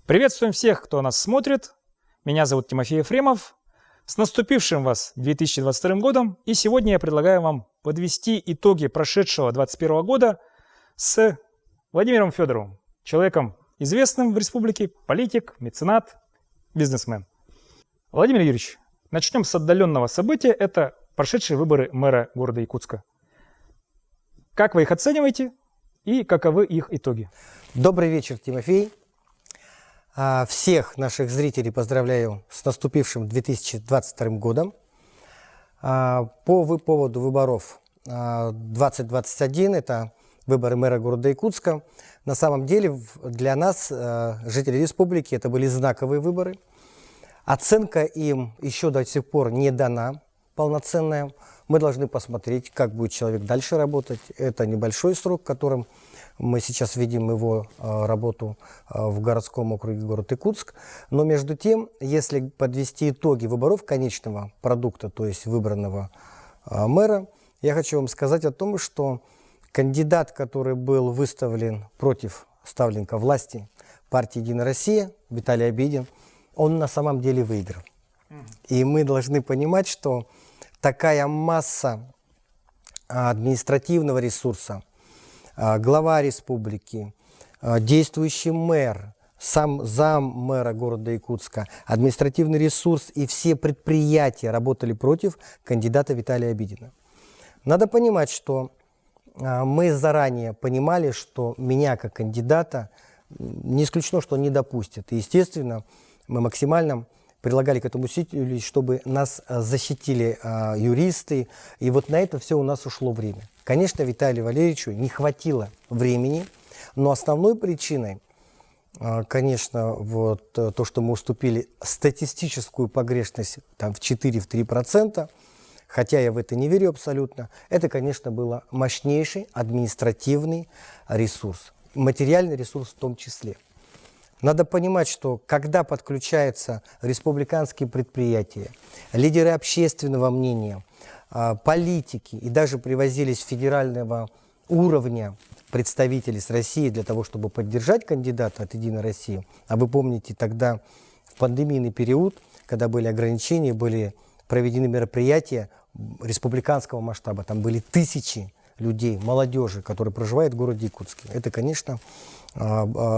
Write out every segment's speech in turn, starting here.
Приветствуем всех, кто нас смотрит. Меня зовут Тимофей Ефремов. С наступившим вас 2022 годом. И сегодня я предлагаю вам подвести итоги прошедшего 2021 года с Владимиром Федоровым, человеком известным в республике, политик, меценат, бизнесмен. Владимир Юрьевич, начнем с отдаленного события. Это прошедшие выборы мэра города Якутска. Как вы их оцениваете и каковы их итоги? Добрый вечер, Тимофей. Всех наших зрителей поздравляю с наступившим 2022 годом. По поводу выборов 2021, это выборы мэра города Якутска, на самом деле для нас, жителей республики, это были знаковые выборы. Оценка им еще до сих пор не дана полноценная. Мы должны посмотреть, как будет человек дальше работать. Это небольшой срок, которым мы сейчас видим его работу в городском округе город Якутск. Но между тем, если подвести итоги выборов конечного продукта, то есть выбранного мэра, я хочу вам сказать о том, что кандидат, который был выставлен против ставленника власти партии «Единая Россия», Виталий Обидин, он на самом деле выиграл. И мы должны понимать, что такая масса административного ресурса, глава республики, действующий мэр, сам зам мэра города Якутска, административный ресурс и все предприятия работали против кандидата Виталия Обидина. Надо понимать, что мы заранее понимали, что меня как кандидата не исключено, что он не допустит. И, естественно, мы максимально прилагали к этому усилию, чтобы нас защитили юристы. И вот на это все у нас ушло время. Конечно, Виталию Валерьевичу не хватило времени, но основной причиной, конечно, вот то, что мы уступили статистическую погрешность там, в 4-3%, хотя я в это не верю абсолютно, это, конечно, был мощнейший административный ресурс, материальный ресурс в том числе. Надо понимать, что когда подключаются республиканские предприятия, лидеры общественного мнения, политики и даже привозились федерального уровня представители с России для того, чтобы поддержать кандидата от «Единой России», а вы помните тогда в пандемийный период, когда были ограничения, были проведены мероприятия республиканского масштаба, там были тысячи людей, молодежи, которые проживают в городе Якутске. Это, конечно,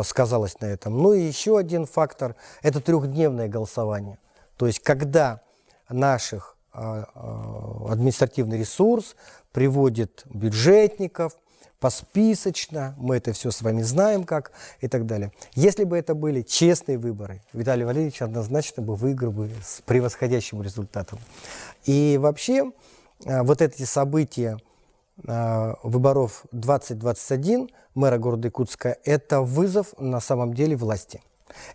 сказалось на этом. Ну и еще один фактор – это трехдневное голосование. То есть, когда наших административный ресурс приводит бюджетников посписочно, мы это все с вами знаем как и так далее. Если бы это были честные выборы, Виталий Валерьевич однозначно бы выиграл бы с превосходящим результатом. И вообще вот эти события выборов 2021 мэра города Якутска – это вызов на самом деле власти.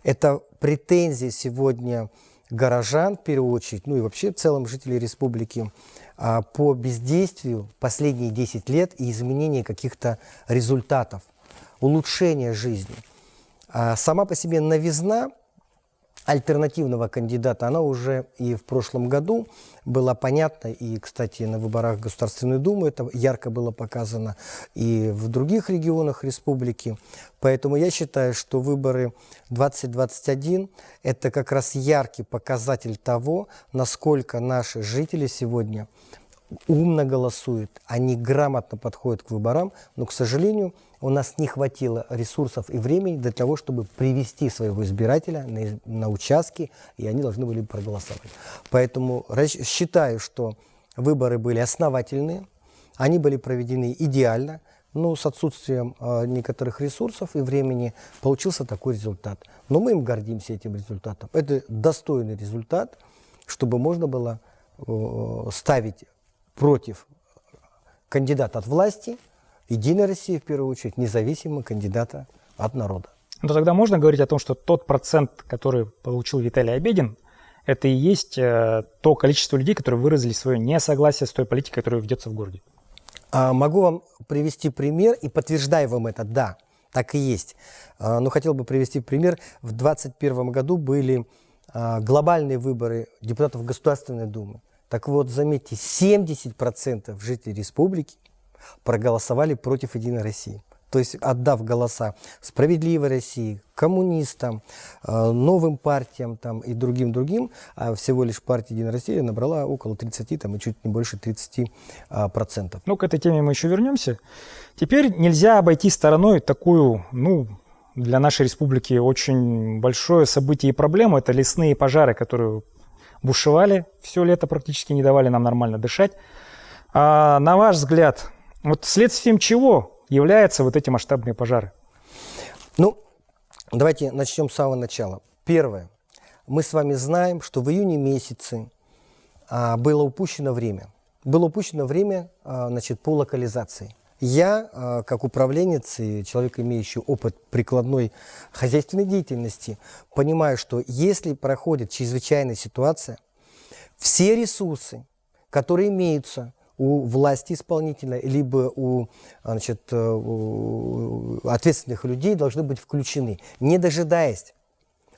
Это претензии сегодня горожан, в первую очередь, ну и вообще в целом жителей республики, по бездействию последние 10 лет и изменения каких-то результатов, улучшения жизни. Сама по себе новизна альтернативного кандидата, она уже и в прошлом году была понятна, и, кстати, на выборах Государственной Думы это ярко было показано, и в других регионах республики. Поэтому я считаю, что выборы 2021 – это как раз яркий показатель того, насколько наши жители сегодня умно голосуют, они грамотно подходят к выборам, но, к сожалению, у нас не хватило ресурсов и времени для того, чтобы привести своего избирателя на участки, и они должны были проголосовать. Поэтому считаю, что выборы были основательные, они были проведены идеально, но с отсутствием некоторых ресурсов и времени получился такой результат. Но мы им гордимся, этим результатом. Это достойный результат, чтобы можно было ставить против кандидата от власти, «Единой России», в первую очередь, независимого кандидата от народа. Но тогда можно говорить о том, что тот процент, который получил Виталий Обидин, это и есть то количество людей, которые выразили свое несогласие с той политикой, которая ведется в городе? Могу вам привести пример и подтверждаю вам это, да, так и есть. Но хотел бы привести пример. В 2021 году были глобальные выборы депутатов Государственной Думы. Так вот, заметьте, 70% жителей республики проголосовали против «Единой России». То есть отдав голоса «Справедливой России», коммунистам, новым партиям там, и другим, а всего лишь партия «Единая Россия» набрала около 30, там, и чуть не больше 30%. Ну, к этой теме мы еще вернемся. Теперь нельзя обойти стороной такую, для нашей республики очень большое событие и проблему. Это лесные пожары, которые бушевали все лето, практически не давали нам нормально дышать. А на ваш взгляд, вот следствием чего являются вот эти масштабные пожары? Ну, давайте начнем с самого начала. Первое. Мы с вами знаем, что в июне месяце было упущено время. Было упущено время по локализации. Я, как управленец и человек, имеющий опыт прикладной хозяйственной деятельности, понимаю, что если проходит чрезвычайная ситуация, все ресурсы, которые имеются у власти исполнительной, либо у ответственных людей, должны быть включены, не дожидаясь,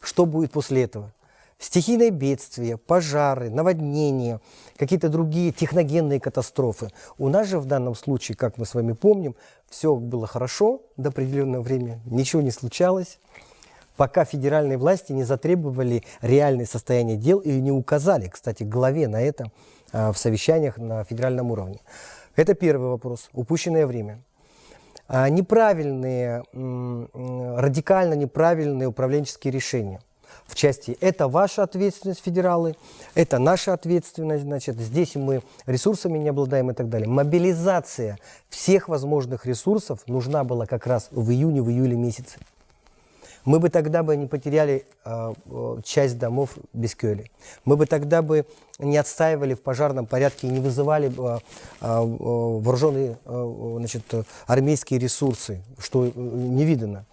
что будет после этого. Стихийные бедствия, пожары, наводнения, какие-то другие техногенные катастрофы. У нас же в данном случае, как мы с вами помним, все было хорошо до определенного времени, ничего не случалось, пока федеральные власти не затребовали реальное состояние дел и не указали, кстати, главе на это в совещаниях на федеральном уровне. Это первый вопрос. Упущенное время. Радикально неправильные управленческие решения. В части это ваша ответственность, федералы, это наша ответственность, здесь мы ресурсами не обладаем и так далее. Мобилизация всех возможных ресурсов нужна была как раз в июне-июле месяце. Мы бы тогда не потеряли часть домов без Кёли. Мы бы тогда не отстаивали в пожарном порядке и не вызывали вооруженные армейские ресурсы, что не видано.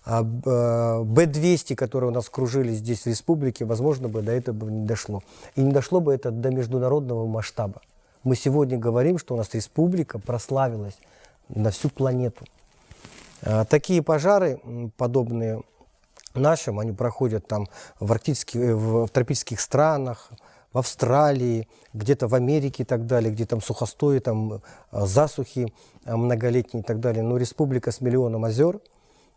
Б-200, которые у нас кружили здесь в республике, возможно, до этого не дошло. И не дошло бы это до международного масштаба. Мы сегодня говорим, что у нас республика прославилась на всю планету. Такие пожары, подобные нашим, они проходят там в тропических странах, в Австралии, где-то в Америке и так далее, где там сухостои, там засухи многолетние и так далее. Но республика с миллионом озер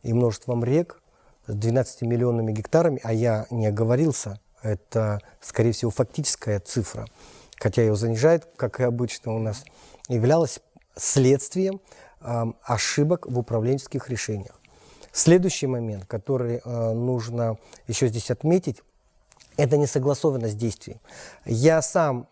и множеством рек, с 12 миллионами гектарами, а я не оговорился, это, скорее всего, фактическая цифра, хотя ее занижает, как и обычно у нас, являлась следствием ошибок в управленческих решениях. Следующий момент, который нужно еще здесь отметить, это несогласованность действий. Я сам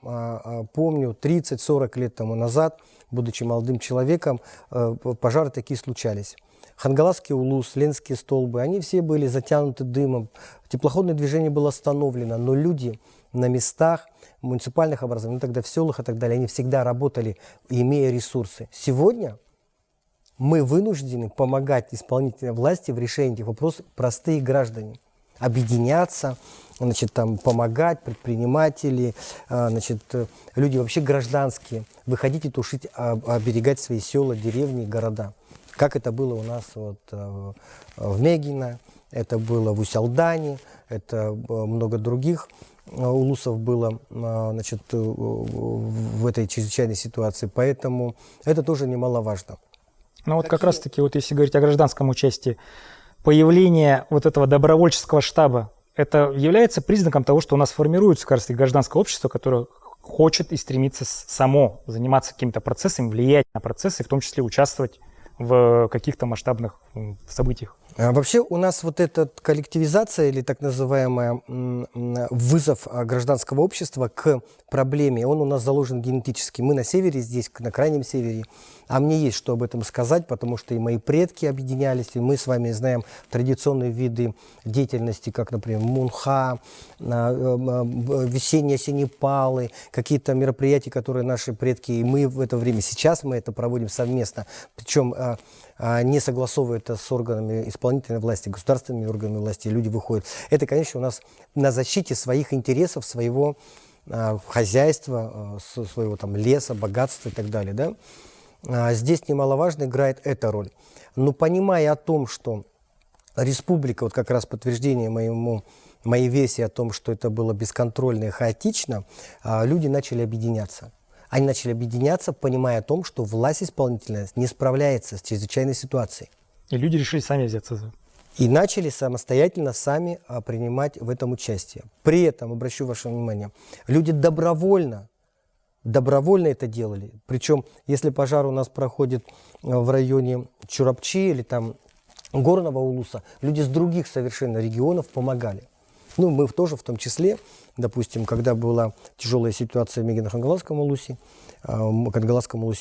помню, 30-40 лет тому назад, будучи молодым человеком, пожары такие случались. Хангаласский улус, Ленские столбы, они все были затянуты дымом. Теплоходное движение было остановлено, но люди на местах, муниципальных образованиях, тогда в селах и так далее, они всегда работали, имея ресурсы. Сегодня мы вынуждены помогать исполнительной власти в решении этих вопросов, простые граждане. Объединяться, помогать, предприниматели, люди вообще гражданские, выходить и тушить, оберегать свои села, деревни, города. Как это было у нас в Мегино, это было в Усть-Алдане, это много других улусов было в этой чрезвычайной ситуации. Поэтому это тоже немаловажно. Ну вот как раз-таки, если говорить о гражданском участии, появление вот этого добровольческого штаба, это является признаком того, что у нас формируется как раз гражданское общество, которое хочет и стремится само заниматься какими-то процессами, влиять на процессы, в том числе участвовать в каких-то масштабных событиях. Вообще у нас вот эта коллективизация или так называемый вызов гражданского общества к проблеме, он у нас заложен генетически. Мы на севере здесь, на крайнем севере, а мне есть что об этом сказать, потому что и мои предки объединялись, и мы с вами знаем традиционные виды деятельности, как, например, мунха, весенние-осенние палы, какие-то мероприятия, которые наши предки, и мы в это время, сейчас мы это проводим совместно, причем не согласовывая это с органами исполнительной власти, государственными органами власти, люди выходят. Это, конечно, у нас на защите своих интересов, своего хозяйства, своего леса, богатства и так далее. Да? Здесь немаловажно играет эта роль. Но понимая о том, что республика, вот как раз подтверждение моей версии о том, что это было бесконтрольно и хаотично, люди начали объединяться. Они начали объединяться, понимая о том, что власть исполнительная не справляется с чрезвычайной ситуацией. И люди решили сами взяться за... И начали самостоятельно сами принимать в этом участие. При этом, обращу ваше внимание, люди добровольно это делали. Причем, если пожар у нас проходит в районе Чурапчи или там Горного Улуса, люди с других совершенно регионов помогали. Ну, мы тоже в том числе, допустим, когда была тяжелая ситуация в Мегино-Хангаласском Улусе,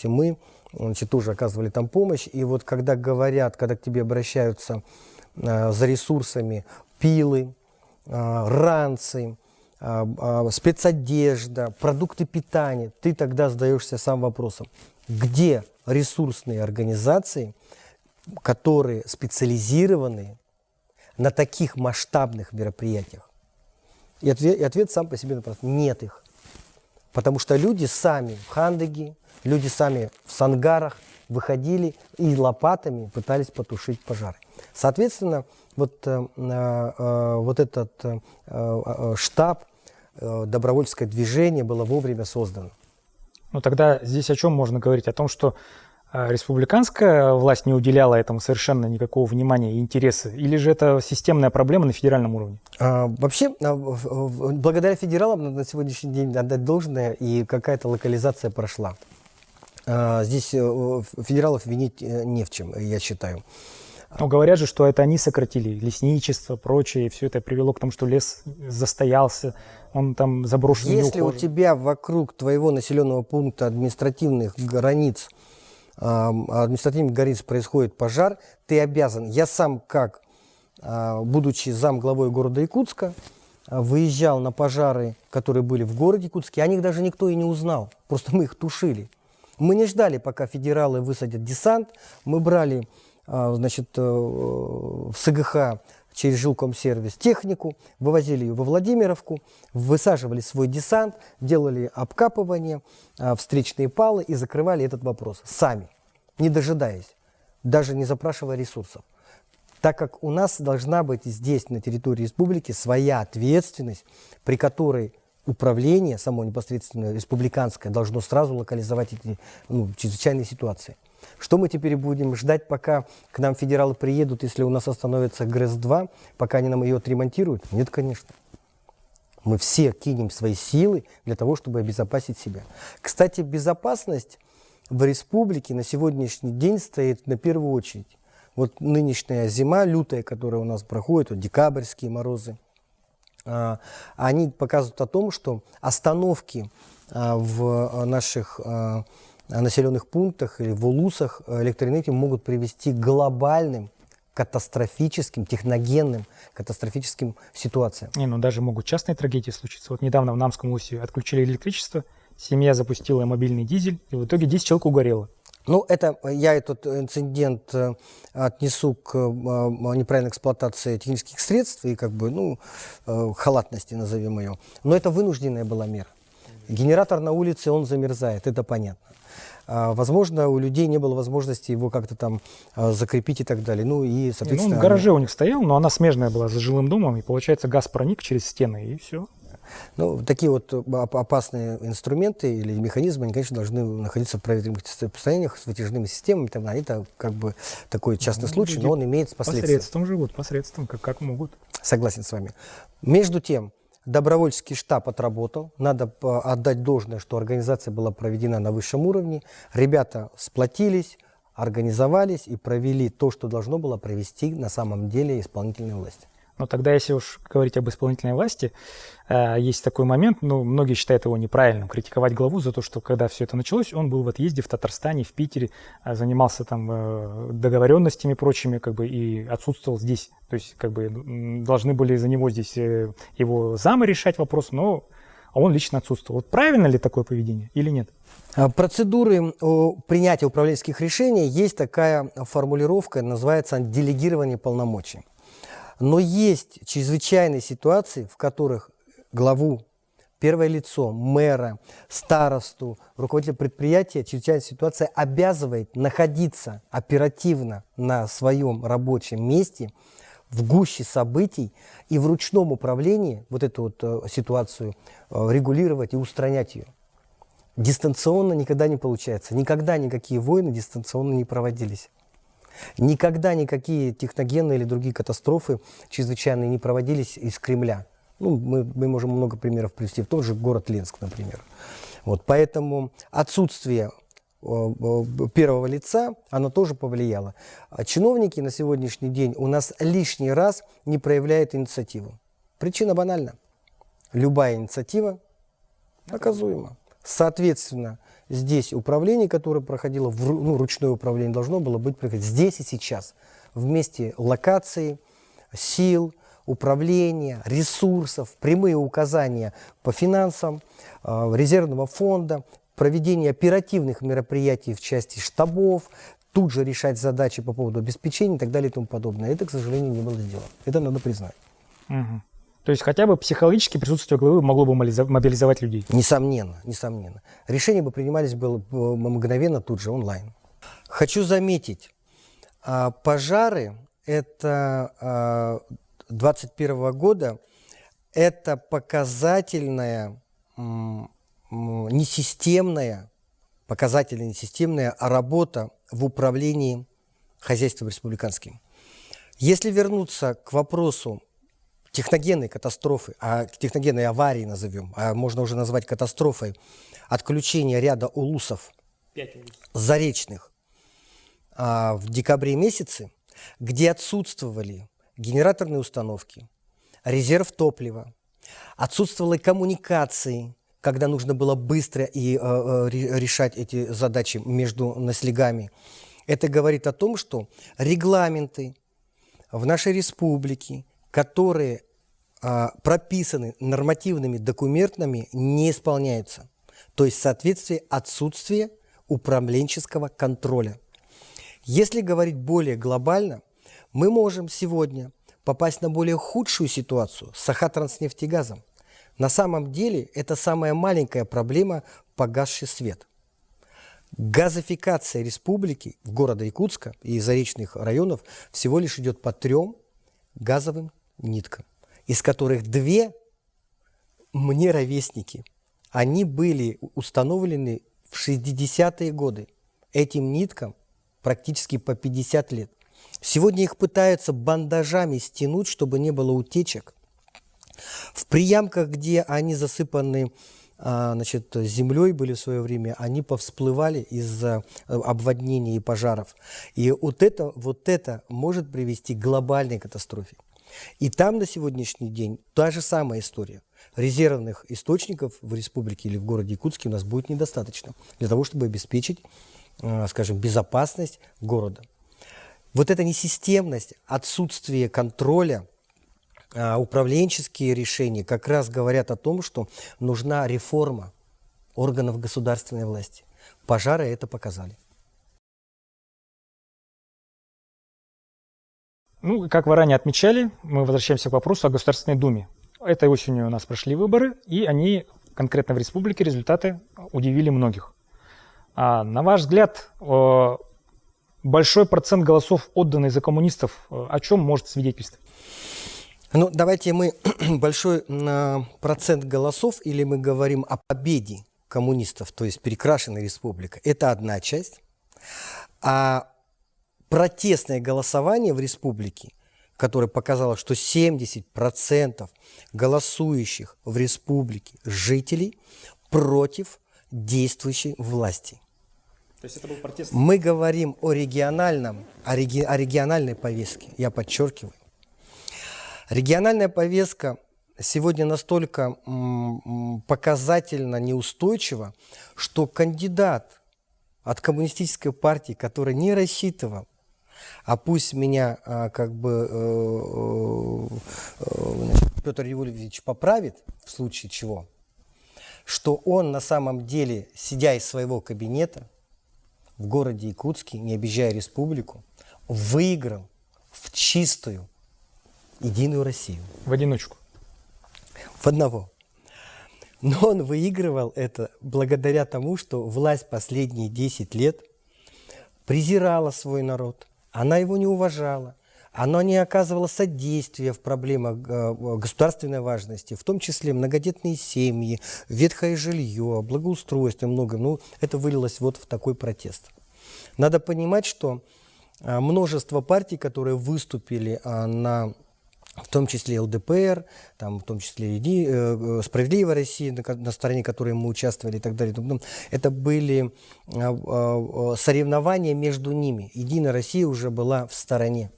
мы, значит, тоже оказывали там помощь. И вот когда говорят, когда к тебе обращаются за ресурсами пилы, ранцы, спецодежда, продукты питания, ты тогда задаешься сам вопросом, где ресурсные организации, которые специализированы на таких масштабных мероприятиях? И ответ сам по себе вопрос: нет их. Потому что люди сами в Хандыге, люди сами в Сангарах выходили и лопатами пытались потушить пожары. Соответственно, вот этот штаб, добровольческое движение было вовремя создано. Ну тогда здесь о чем можно говорить? О том, что республиканская власть не уделяла этому совершенно никакого внимания и интереса? Или же это системная проблема на федеральном уровне? Вообще, благодаря федералам на сегодняшний день отдать должное, и какая-то локализация прошла. Здесь федералов винить не в чем, я считаю. Но говорят же, что это они сократили лесничество, прочее, и все это привело к тому, что лес застоялся, он там заброшен. Если у тебя вокруг твоего населенного пункта административных границ происходит пожар, ты обязан. Я сам, как будучи замглавой города Якутска, выезжал на пожары, которые были в городе Якутске, о них даже никто и не узнал, просто мы их тушили. Мы не ждали, пока федералы высадят десант, мы брали, значит, в СГХ через Жилкомсервис технику, вывозили ее во Владимировку, высаживали свой десант, делали обкапывание, встречные палы и закрывали этот вопрос сами, не дожидаясь, даже не запрашивая ресурсов. Так как у нас должна быть здесь, на территории республики, своя ответственность, при которой управление, само непосредственно республиканское, должно сразу локализовать эти чрезвычайные ситуации. Что мы теперь будем ждать, пока к нам федералы приедут, если у нас остановится ГРЭС-2, пока они нам ее отремонтируют? Нет, конечно. Мы все кинем свои силы для того, чтобы обезопасить себя. Кстати, безопасность в республике на сегодняшний день стоит на первую очередь. Вот нынешняя зима лютая, которая у нас проходит, вот декабрьские морозы, они показывают о том, что остановки в наших населенных пунктах или в улусах электроэнергии могут привести к глобальным, катастрофическим, техногенным, катастрофическим ситуациям. Даже могут частные трагедии случиться. Вот недавно в Намском улусе отключили электричество, семья запустила мобильный дизель, и в итоге 10 человек угорело. Я этот инцидент отнесу к неправильной эксплуатации технических средств и халатности, назовем ее. Но это вынужденная была мера. Генератор на улице, он замерзает, это понятно. Возможно, у людей не было возможности его как-то там закрепить и так далее. И, соответственно, в гараже у них стоял, но она смежная была за жилым домом, и, получается, газ проник через стены, и все. Такие вот опасные инструменты или механизмы, они, конечно, должны находиться в проверенных состояниях с вытяжными системами. Это такой частный случай, но он имеет последствия. Посредством живут, как могут. Согласен с вами. Между тем, добровольческий штаб отработал. Надо отдать должное, что организация была проведена на высшем уровне. Ребята сплотились, организовались и провели то, что должно было провести на самом деле исполнительная власть. Но тогда, если уж говорить об исполнительной власти, есть такой момент, многие считают его неправильным, критиковать главу за то, что когда все это началось, он был в отъезде в Татарстане, в Питере, занимался там договоренностями прочими, и отсутствовал здесь. То есть, должны были за него здесь его замы решать вопрос, но он лично отсутствовал. Вот правильно ли такое поведение или нет? Процедуры принятия управленческих решений есть такая формулировка, называется делегирование полномочий. Но есть чрезвычайные ситуации, в которых главу, первое лицо, мэра, старосту, руководителя предприятия, чрезвычайная ситуация обязывает находиться оперативно на своем рабочем месте, в гуще событий и в ручном управлении эту ситуацию регулировать и устранять ее. Дистанционно никогда не получается. Никогда никакие войны дистанционно не проводились. Никогда никакие техногенные или другие катастрофы чрезвычайные не проводились из Кремля. Ну, мы можем много примеров привести, в тот же город Ленск, например. Вот, поэтому отсутствие первого лица, оно тоже повлияло. А чиновники на сегодняшний день у нас лишний раз не проявляют инициативу. Причина банальна. Любая инициатива наказуема. Соответственно, здесь управление, которое проходило, ручное управление, должно было быть здесь и сейчас. Вместе локации, сил, управления, ресурсов, прямые указания по финансам, резервного фонда, проведение оперативных мероприятий в части штабов, тут же решать задачи по поводу обеспечения и так далее и тому подобное. Это, к сожалению, не было сделано. Это надо признать. Угу. То есть хотя бы психологически присутствие главы могло бы мобилизовать людей? Несомненно, несомненно. Решения бы принимались было мгновенно, тут же, онлайн. Хочу заметить, пожары это 2021 года, это показательная, несистемная работа в управлении хозяйством республиканским. Если вернуться к вопросу техногенной катастрофы, техногенной аварии назовем, можно уже назвать катастрофой, отключения ряда улусов, заречных в декабре месяце, где отсутствовали генераторные установки, резерв топлива, отсутствовали коммуникации, когда нужно было быстро решать эти задачи между наслегами. Это говорит о том, что регламенты в нашей республике, которые прописаны нормативными документами, не исполняются. То есть, в соответствии отсутствие управленческого контроля. Если говорить более глобально, мы можем сегодня попасть на более худшую ситуацию с Сахатранснефтегазом. На самом деле, это самая маленькая проблема – погасший свет. Газификация республики, города Якутска и заречных районов всего лишь идет по 3 газовым ниткам, из которых 2 мне ровесники. Они были установлены в 60-е годы. Этим ниткам практически по 50 лет. Сегодня их пытаются бандажами стянуть, чтобы не было утечек. В приямках, где они засыпаны землей были в свое время, они повсплывали из-за обводнений и пожаров. И вот это может привести к глобальной катастрофе. И там на сегодняшний день та же самая история. Резервных источников в республике или в городе Якутске у нас будет недостаточно для того, чтобы обеспечить, скажем, безопасность города. Вот эта несистемность, отсутствие контроля, управленческие решения как раз говорят о том, что нужна реформа органов государственной власти. Пожары это показали. Ну, как вы ранее отмечали, мы возвращаемся к вопросу о Государственной Думе. Этой осенью у нас прошли выборы, и они, конкретно в республике, результаты удивили многих. На ваш взгляд, большой процент голосов, отданный за коммунистов, о чем может свидетельствовать? Ну, давайте мы большой процент голосов, или мы говорим о победе коммунистов, то есть перекрашенная республика, это одна часть. А протестное голосование в республике, которое показало, что 70% голосующих в республике жителей против действующей власти. То есть это был протест? Мы говорим о региональной повестке, я подчеркиваю. Региональная повестка сегодня настолько показательно неустойчива, что кандидат от коммунистической партии, который не рассчитывал, а пусть меня Петр Юрьевич поправит, в случае чего, что он на самом деле, сидя из своего кабинета в городе Якутске, не объезжая республику, выиграл в чистую Единую Россию. В одиночку. В одного. Но он выигрывал это благодаря тому, что власть последние 10 лет презирала свой народ. Она его не уважала. Оно не оказывало содействия в проблемах государственной важности, в том числе многодетные семьи, ветхое жилье, благоустройство и многое. Ну, это вылилось вот в такой протест. Надо понимать, что множество партий, которые выступили в том числе ЛДПР, там, в том числе «Справедливая Россия», на стороне которой мы участвовали и так далее. Это были соревнования между ними. «Единая Россия» уже была в стороне.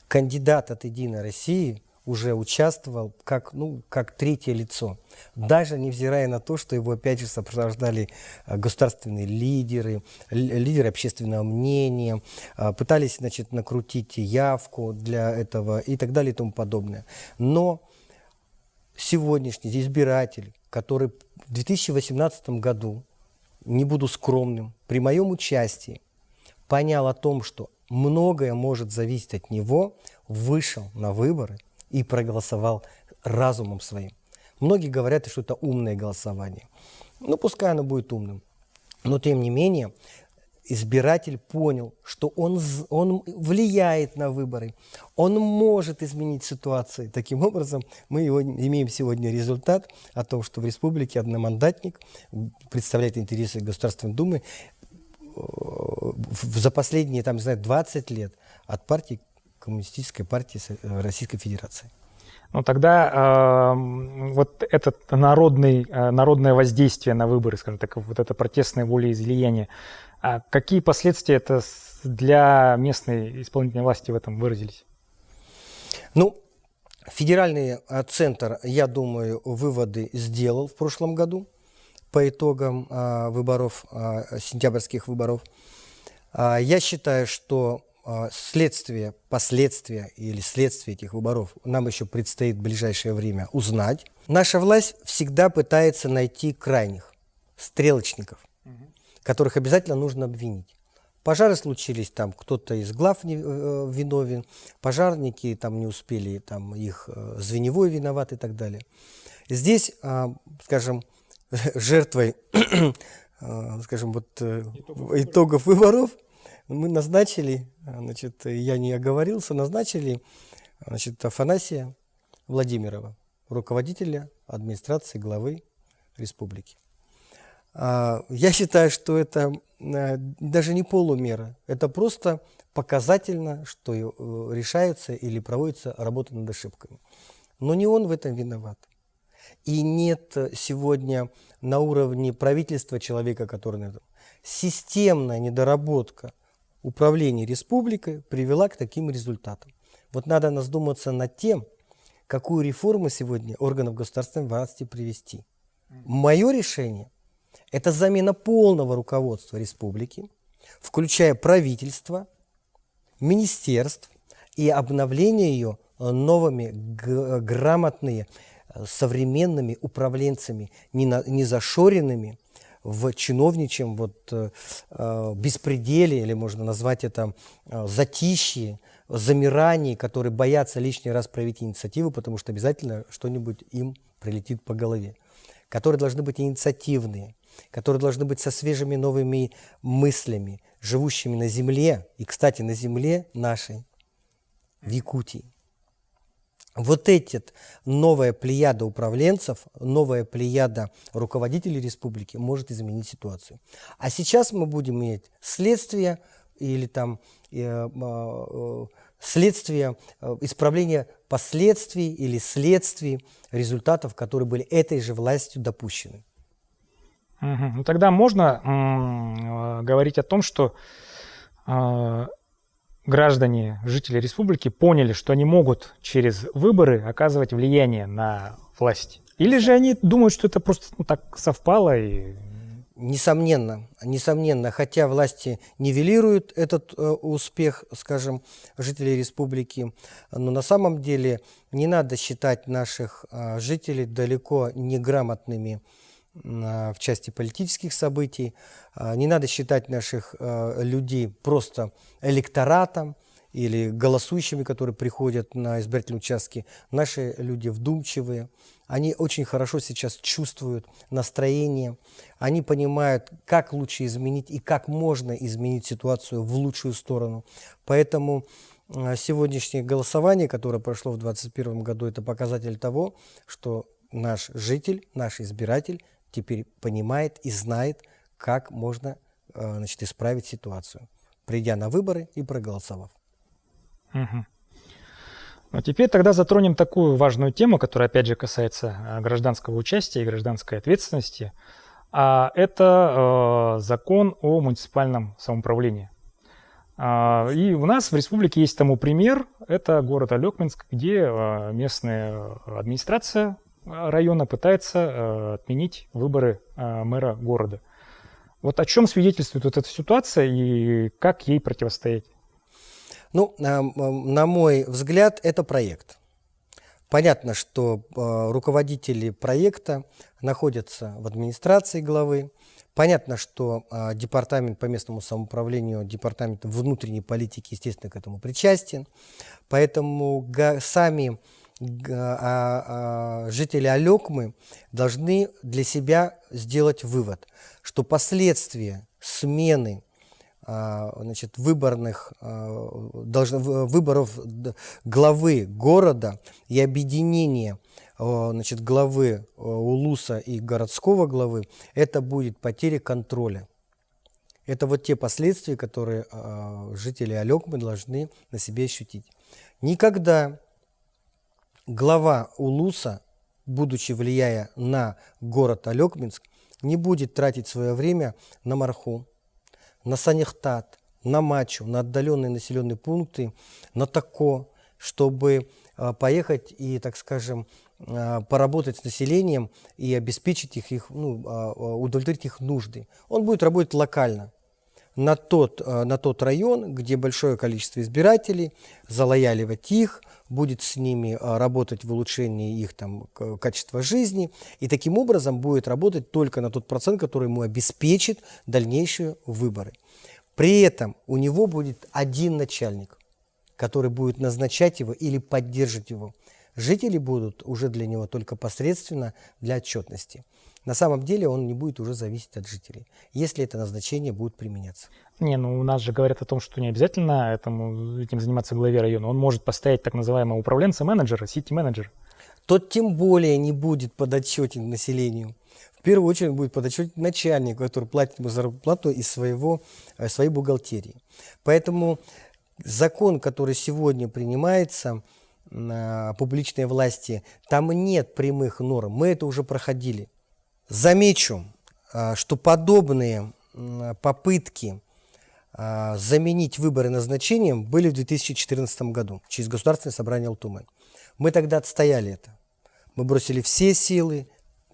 Кандидат от «Единой России» уже участвовал как третье лицо, даже невзирая на то, что его опять же сопровождали государственные лидеры, лидеры общественного мнения, пытались, значит, накрутить явку для этого и так далее и тому подобное. Но сегодняшний избиратель, который в 2018 году, не буду скромным, при моем участии понял о том, что многое может зависеть от него, вышел на выборы и проголосовал разумом своим. Многие говорят, что это умное голосование. Ну, пускай оно будет умным. Но, тем не менее, избиратель понял, что он влияет на выборы, он может изменить ситуацию. Таким образом, мы имеем сегодня результат о том, что в республике одномандатник представляет интересы Государственной Думы за последние 20 лет от партии Коммунистической партии Российской Федерации. Ну тогда вот это народное воздействие на выборы, скажем так, вот это протестное волеизлияние, какие последствия это для местной исполнительной власти в этом выразились? Ну, федеральный центр, я думаю, выводы сделал в прошлом году по итогам выборов, сентябрьских выборов. Я считаю, что последствия или следствие этих выборов нам еще предстоит в ближайшее время узнать. Наша власть всегда пытается найти крайних, стрелочников, которых обязательно нужно обвинить. Пожары случились, там кто-то из глав виновен, пожарники там не успели, там их звеневой виноват и так далее. Здесь, скажем, жертвой итогов выборов мы назначили, значит, я не оговорился, назначили, значит, Афанасия Владимирова, руководителя администрации главы республики. Я считаю, что это даже не полумера, это просто показательно, что решается или проводится работа над ошибками. Но не он в этом виноват. И нет сегодня на уровне правительства человека, который на этом. Системная недоработка управления республикой привела к таким результатам. Вот надо задуматься над тем, какую реформу сегодня органов государственной власти привести. Мое решение – это замена полного руководства республики, включая правительство, министерств, и обновление ее новыми грамотными, современными управленцами, не зашоренными в чиновничьем беспределе, или можно назвать это затишье, замирании, которые боятся лишний раз проявить инициативу, потому что обязательно что-нибудь им прилетит по голове. Которые должны быть инициативные, которые должны быть со свежими новыми мыслями, живущими на земле, и, кстати, на земле нашей, в Якутии. Вот эта новая плеяда управленцев, новая плеяда руководителей республики может изменить ситуацию. А сейчас мы будем иметь следствие или следствие, исправление последствий или следствий результатов, которые были этой же властью допущены. Ну, тогда можно говорить о том, что граждане, жители республики поняли, что они могут через выборы оказывать влияние на власть? Или же они думают, что это просто так совпало? Несомненно, хотя власти нивелируют этот успех, скажем, жителей республики, но на самом деле не надо считать наших жителей далеко неграмотными в части политических событий. Не надо считать наших людей просто электоратом или голосующими, которые приходят на избирательные участки. Наши люди вдумчивые, они очень хорошо сейчас чувствуют настроение, они понимают, как лучше изменить и как можно изменить ситуацию в лучшую сторону. Поэтому сегодняшнее голосование, которое прошло в 2021 году, это показатель того, что наш житель, наш избиратель теперь понимает и знает, как можно исправить ситуацию, придя на выборы и проголосовав. Мгм. Ну, теперь тогда затронем такую важную тему, которая, опять же, касается гражданского участия и гражданской ответственности. Это закон о муниципальном самоуправлении. И у нас в республике есть тому пример. Это город Алекминск, где местная администрация района пытается отменить выборы мэра города. Вот о чем свидетельствует вот эта ситуация и как ей противостоять? Ну, на мой взгляд, это проект. Понятно, что руководители проекта находятся в администрации главы. Понятно, что департамент по местному самоуправлению, департамент внутренней политики, естественно, к этому причастен. Поэтому сами жители Алекмы должны для себя сделать вывод, что последствия смены выборов главы города и объединения главы Улуса и городского главы, это будет потеря контроля. Это вот те последствия, которые жители Алекмы должны на себе ощутить. Никогда глава Улуса, будучи влияя на город Алекминск, не будет тратить свое время на Марху, на Санихтат, на Мачу, на отдаленные населенные пункты, на Тако, чтобы поехать и, так скажем, поработать с населением и обеспечить удовлетворить их нужды. Он будет работать локально на тот район, где большое количество избирателей, залояливать их, будет с ними работать в улучшении их качества жизни, и таким образом будет работать только на тот процент, который ему обеспечит дальнейшие выборы. При этом у него будет один начальник, который будет назначать его или поддерживать его. Жители будут уже для него только посредственно для отчетности. На самом деле он не будет уже зависеть от жителей, если это назначение будет применяться. У нас же говорят о том, что не обязательно этим заниматься главе района. Он может поставить так называемого управленца-менеджера, сити-менеджера. Тот тем более не будет подотчетен населению. В первую очередь будет подотчетен начальнику, который платит ему зарплату из своей бухгалтерии. Поэтому закон, который сегодня принимается о публичной власти, там нет прямых норм. Мы это уже проходили. Замечу, что подобные попытки заменить выборы назначением были в 2014 году через Государственное собрание Алтумен. Мы тогда отстояли это. Мы бросили все силы,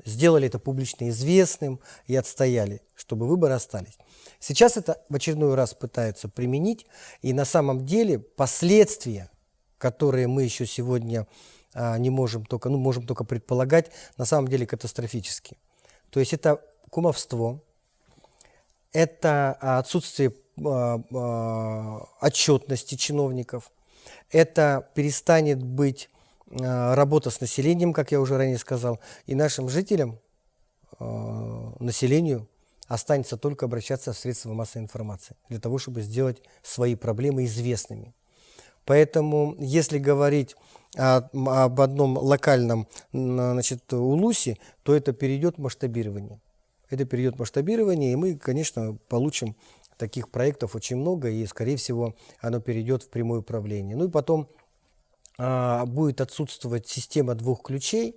сделали это публично известным и отстояли, чтобы выборы остались. Сейчас это в очередной раз пытаются применить, и на самом деле последствия, которые мы еще сегодня можем только предполагать, на самом деле катастрофические. То есть это кумовство, это отсутствие отчетности чиновников, это перестанет быть работа с населением, как я уже ранее сказал, и нашим жителям, населению, останется только обращаться в средства массовой информации для того, чтобы сделать свои проблемы известными. Поэтому, если говорить об одном локальном Улусе, то это перейдет в масштабирование. Это перейдет в масштабирование, и мы, конечно, получим таких проектов очень много, и, скорее всего, оно перейдет в прямое управление. Ну и потом будет отсутствовать система двух ключей.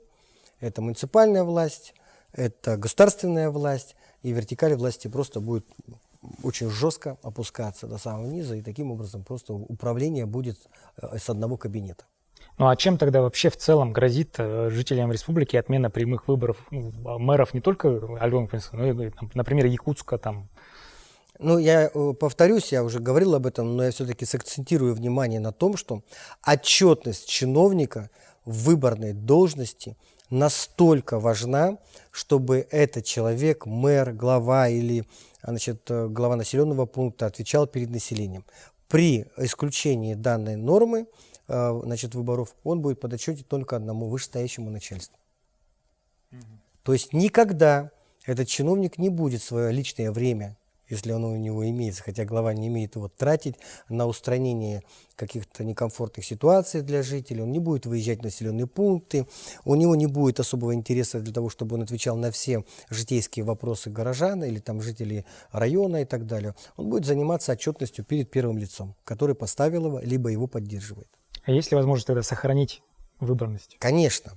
Это муниципальная власть, это государственная власть, и вертикаль власти просто будет очень жестко опускаться до самого низа, и таким образом просто управление будет с одного кабинета. Ну а чем тогда вообще в целом грозит жителям республики отмена прямых выборов мэров не только Алекминска, но и, например, Якутска там? Ну, я повторюсь, я уже говорил об этом, но я все-таки сакцентирую внимание на том, что отчетность чиновника в выборной должности настолько важна, чтобы этот человек, мэр, глава или глава населенного пункта отвечал перед населением. При исключении данной нормы выборов он будет подотчетен только одному вышестоящему начальству. То есть никогда этот чиновник не будет свое личное время если оно у него имеется, хотя глава не имеет его тратить на устранение каких-то некомфортных ситуаций для жителей, он не будет выезжать в населенные пункты, у него не будет особого интереса для того, чтобы он отвечал на все житейские вопросы горожан или там жителей района и так далее. Он будет заниматься отчетностью перед первым лицом, который поставил его, либо его поддерживает. А есть ли возможность тогда сохранить выборность? Конечно.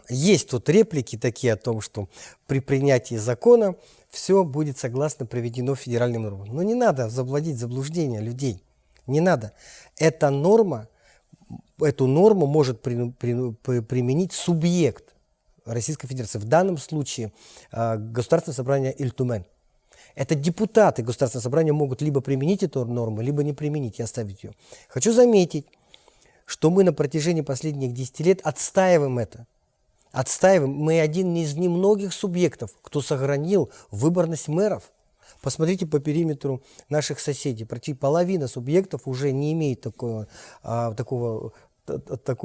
Есть тут реплики такие о том, что при принятии закона все будет согласно проведено федеральным нормам. Но не надо заводить в заблуждение людей. Не надо. Эту норму может применить субъект Российской Федерации. В данном случае Государственное собрание Ильтумен. Это депутаты Государственного собрания могут либо применить эту норму, либо не применить и оставить ее. Хочу заметить, что мы на протяжении последних 10 лет отстаиваем это. Отстаиваем. Мы один из немногих субъектов, кто сохранил выборность мэров. Посмотрите по периметру наших соседей. Почти половина субъектов уже не имеет такой,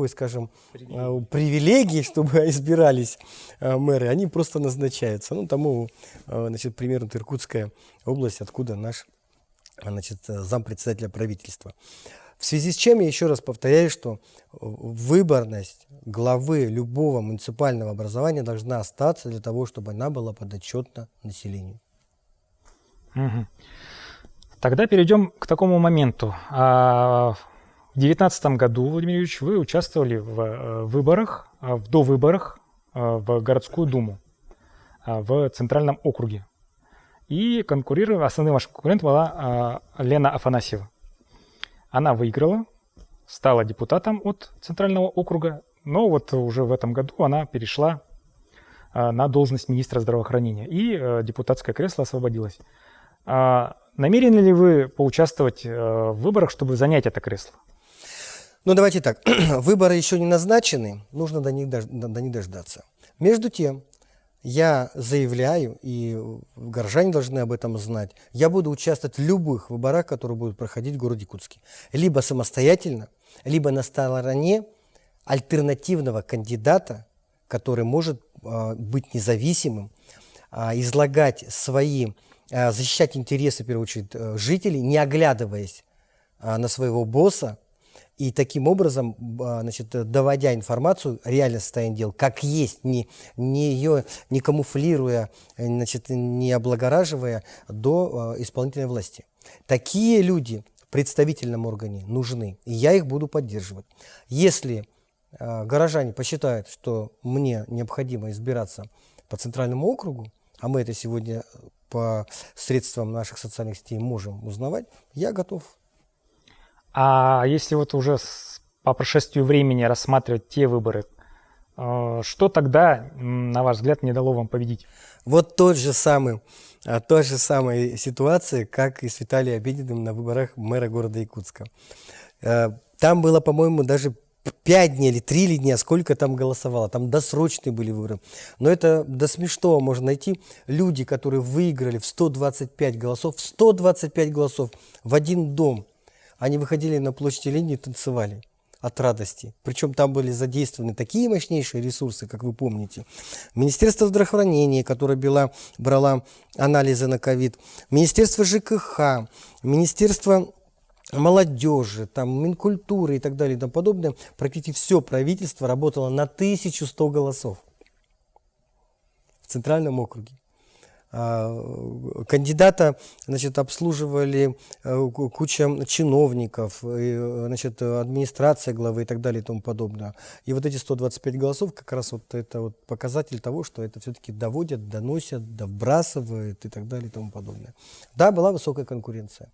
скажем, привилегии, чтобы избирались мэры. Они просто назначаются. Ну, тому, значит, примерно Иркутская область, откуда наш, значит, зампредседателя правительства. В связи с чем я еще раз повторяю, что выборность главы любого муниципального образования должна остаться для того, чтобы она была подотчетна населению. Угу. Тогда перейдем к такому моменту. В 2019 году, Владимир Юрьевич, вы участвовали в выборах, в довыборах в городскую думу в Центральном округе. И основным вашим конкурентом была Лена Афанасьева. Она выиграла, стала депутатом от Центрального округа, но вот уже в этом году она перешла на должность министра здравоохранения, и депутатское кресло освободилось. Намерены ли вы поучаствовать в выборах, чтобы занять это кресло? Ну, давайте так. Выборы еще не назначены, нужно до них дождаться. Между тем, я заявляю, и горожане должны об этом знать, я буду участвовать в любых выборах, которые будут проходить в городе Иркутске. Либо самостоятельно, либо на стороне альтернативного кандидата, который может быть независимым, излагать защищать интересы, в первую очередь, жителей, не оглядываясь на своего босса, и таким образом, значит, доводя информацию, реально состояние дел, как есть, не камуфлируя, значит, не облагораживая до исполнительной власти. Такие люди в представительном органе нужны, и я их буду поддерживать. Если горожане посчитают, что мне необходимо избираться по Центральному округу, а мы это сегодня по средствам наших социальных сетей можем узнавать, я готов. А если вот уже по прошествию времени рассматривать те выборы, что тогда, на ваш взгляд, не дало вам победить? Вот той же самой ситуации, как и с Виталием Обединым на выборах мэра города Якутска. Там было, по-моему, даже 5 дней или 3 дня, сколько там голосовало. Там досрочные были выборы. Но это до смешного можно найти. Люди, которые выиграли в 125 голосов в один дом. Они выходили на площади Ленина и танцевали от радости. Причем там были задействованы такие мощнейшие ресурсы, как вы помните. Министерство здравоохранения, которое брало анализы на ковид, Министерство ЖКХ, Министерство молодежи, там, Минкультуры и так далее и тому подобное. Практически все правительство работало на 1100 голосов в Центральном округе. Кандидата, значит, обслуживали куча чиновников, значит, администрация главы и так далее и тому подобное. И вот эти 125 голосов как раз вот это вот показатель того, что это все-таки доводят, доносят, вбрасывают и так далее и тому подобное. Да, была высокая конкуренция.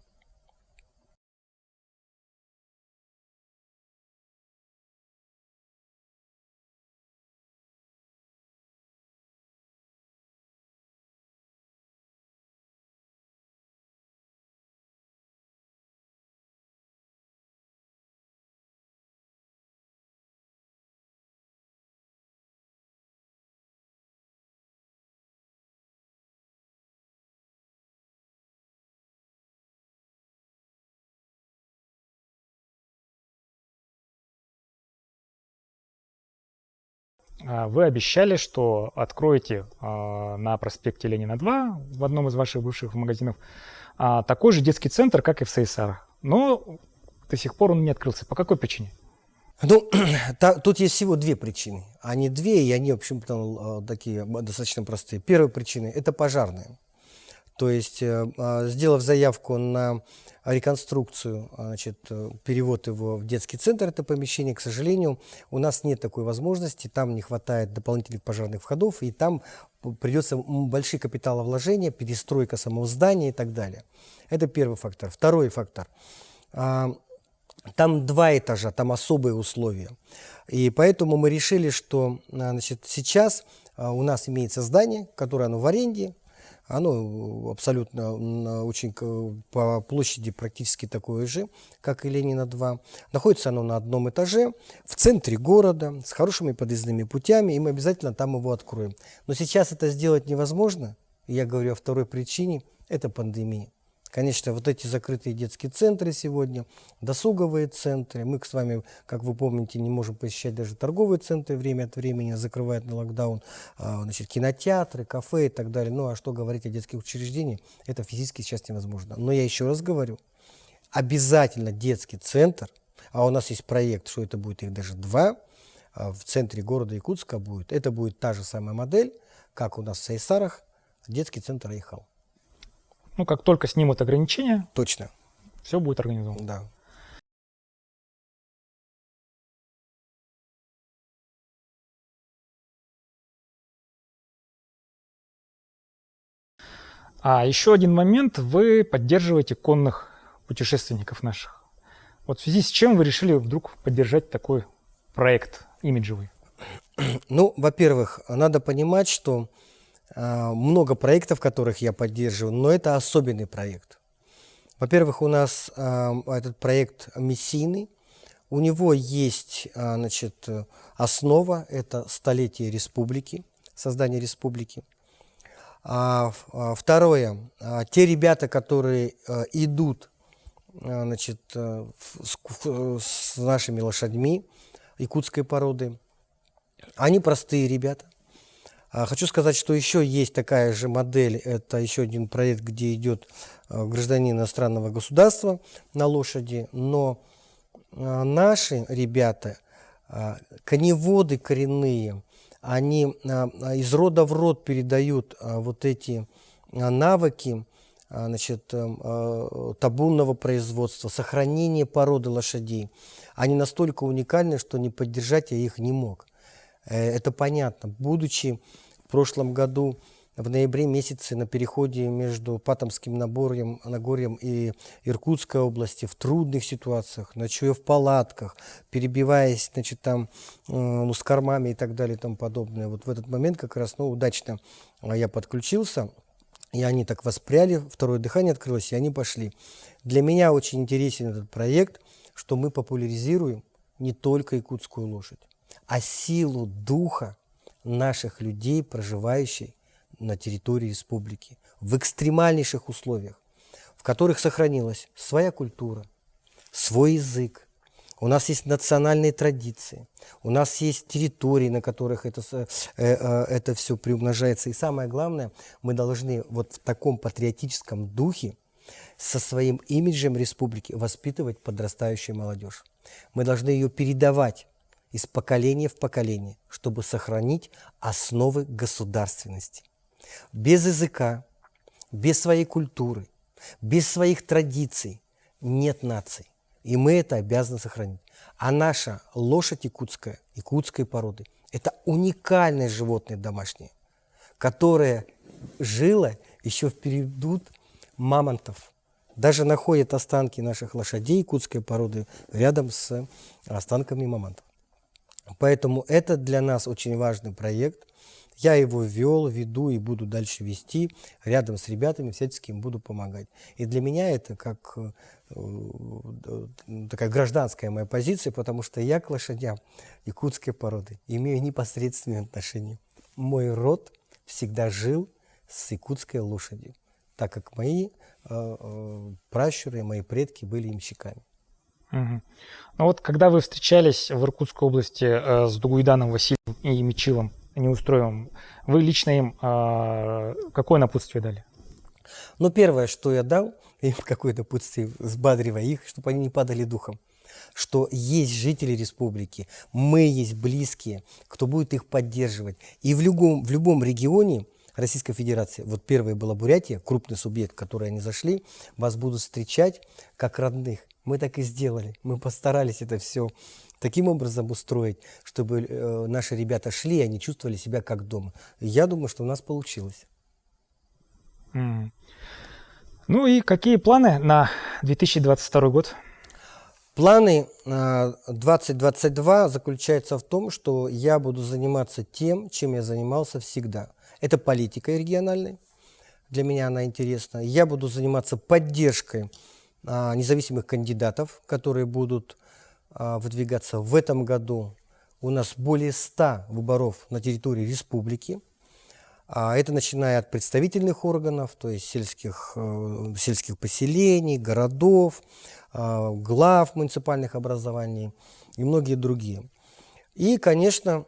вы обещали, что откроете на проспекте Ленина 2 в одном из ваших бывших магазинов такой же детский центр, как и в Сайсарах. Но до сих пор он не открылся. По какой причине? Ну, тут есть всего две причины. Они две, и они, в общем-то, такие достаточно простые. Первая причина – это пожарная. То есть, сделав заявку на реконструкцию, значит, перевод его в детский центр, это помещение, к сожалению, у нас нет такой возможности, там не хватает дополнительных пожарных входов, и там придется большие капиталовложения, перестройка самого здания и так далее. Это первый фактор. Второй фактор. Там 2 этажа, там особые условия. И поэтому мы решили, что, значит, сейчас у нас имеется здание, которое оно в аренде. Оно абсолютно очень по площади практически такое же, как и Ленина 2. Находится оно на одном этаже, в центре города, с хорошими подъездными путями, и мы обязательно там его откроем. Но сейчас это сделать невозможно. И я говорю о второй причине – это пандемия. Конечно, вот эти закрытые детские центры сегодня, досуговые центры. Мы с вами, как вы помните, не можем посещать даже торговые центры, время от времени закрывают на локдаун, значит, кинотеатры, кафе и так далее. Ну а что говорить о детских учреждениях, это физически сейчас невозможно. Но я еще раз говорю, обязательно детский центр, а у нас есть проект, что это будет их даже 2, в центре города Якутска будет. Это будет та же самая модель, как у нас в Сайсарах, детский центр Айхал. Ну, как только снимут ограничения, Точно. все будет организовано. Да. А еще один момент, вы поддерживаете конных путешественников наших. Вот в связи с чем вы решили вдруг поддержать такой проект имиджевый? Ну, во-первых, надо понимать, что много проектов, которых я поддерживаю, но это особенный проект. Во-первых, у нас этот проект миссийный. У него есть, значит, основа, это столетие республики, создание республики. Второе, те ребята, которые идут, значит, с нашими лошадьми якутской породы, они простые ребята. Хочу сказать, что еще есть такая же модель, это еще один проект, где идет гражданин иностранного государства на лошади, но наши ребята, коневоды коренные, они из рода в род передают вот эти навыки, значит, табунного производства, сохранения породы лошадей. Они настолько уникальны, что не поддержать я их не мог. Это понятно. Будучи в прошлом году в ноябре месяце на переходе между Патомским Нагорьем и Иркутской области в трудных ситуациях, ночуя в палатках, перебиваясь, значит, там, с кормами и так далее и тому подобное. Вот в этот момент как раз удачно я подключился, и они так воспряли, второе дыхание открылось, и они пошли. Для меня очень интересен этот проект, что мы популяризируем не только якутскую лошадь, а силу духа наших людей, проживающих на территории республики, в экстремальнейших условиях, в которых сохранилась своя культура, свой язык. У нас есть национальные традиции, у нас есть территории, на которых это все приумножается. И самое главное, мы должны вот в таком патриотическом духе со своим имиджем республики воспитывать подрастающую молодежь. Мы должны ее передавать из поколения в поколение, чтобы сохранить основы государственности. Без языка, без своей культуры, без своих традиций нет наций. И мы это обязаны сохранить. А наша лошадь якутская, якутской породы, это уникальное животное домашнее, которое жило еще в период мамонтов. Даже находят останки наших лошадей якутской породы рядом с останками мамонтов. Поэтому это для нас очень важный проект. Я его вел, веду и буду дальше вести. Рядом с ребятами всячески им буду помогать. И для меня это как такая гражданская моя позиция, потому что я к лошадям якутской породы имею непосредственное отношение. Мой род всегда жил с якутской лошадью, так как мои пращуры, мои предки были ямщиками. Угу. Ну вот, когда вы встречались в Иркутской области с Дугуйданом Василием и Мичилом, Неустроевым, вы лично им какое напутствие дали? Но первое, что я дал, им какое напутствие, взбадривая их, чтобы они не падали духом, что есть жители республики, мы есть близкие, кто будет их поддерживать. И в любом регионе Российской Федерации, вот первая была Бурятия, крупный субъект, в который они зашли, вас будут встречать как родных. Мы так и сделали. Мы постарались это все таким образом устроить, чтобы наши ребята шли, и они чувствовали себя как дома. И я думаю, что у нас получилось. Ну и какие планы на 2022 год? Планы 2022 заключаются в том, что я буду заниматься тем, чем я занимался всегда. Это политика региональная. Для меня она интересна. Я буду заниматься поддержкой независимых кандидатов, которые будут выдвигаться в этом году. У нас более 100 выборов на территории республики. Это начиная от представительных органов, то есть сельских поселений, городов, глав муниципальных образований и многие другие. И, конечно,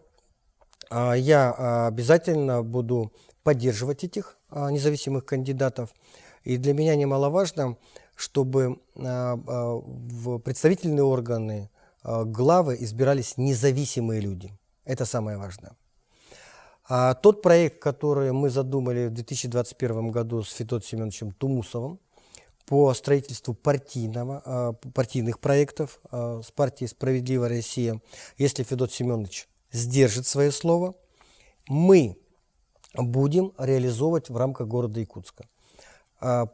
я обязательно буду поддерживать этих независимых кандидатов. И для меня немаловажно, чтобы в представительные органы, главы избирались независимые люди. Это самое важное. Тот проект, который мы задумали в 2021 году с Федотом Семеновичем Тумусовым по строительству партийных проектов с партией «Справедливая Россия», если Федот Семенович сдержит свое слово, мы будем реализовывать в рамках города Якутска.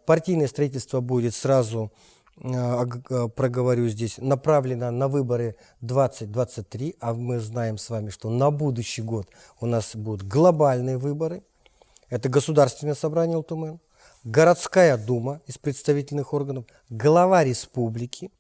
Партийное строительство будет сразу, проговорю здесь, направлено на выборы 2023, а мы знаем с вами, что на будущий год у нас будут глобальные выборы. Это Государственное собрание Ултумен, городская дума из представительных органов, глава республики.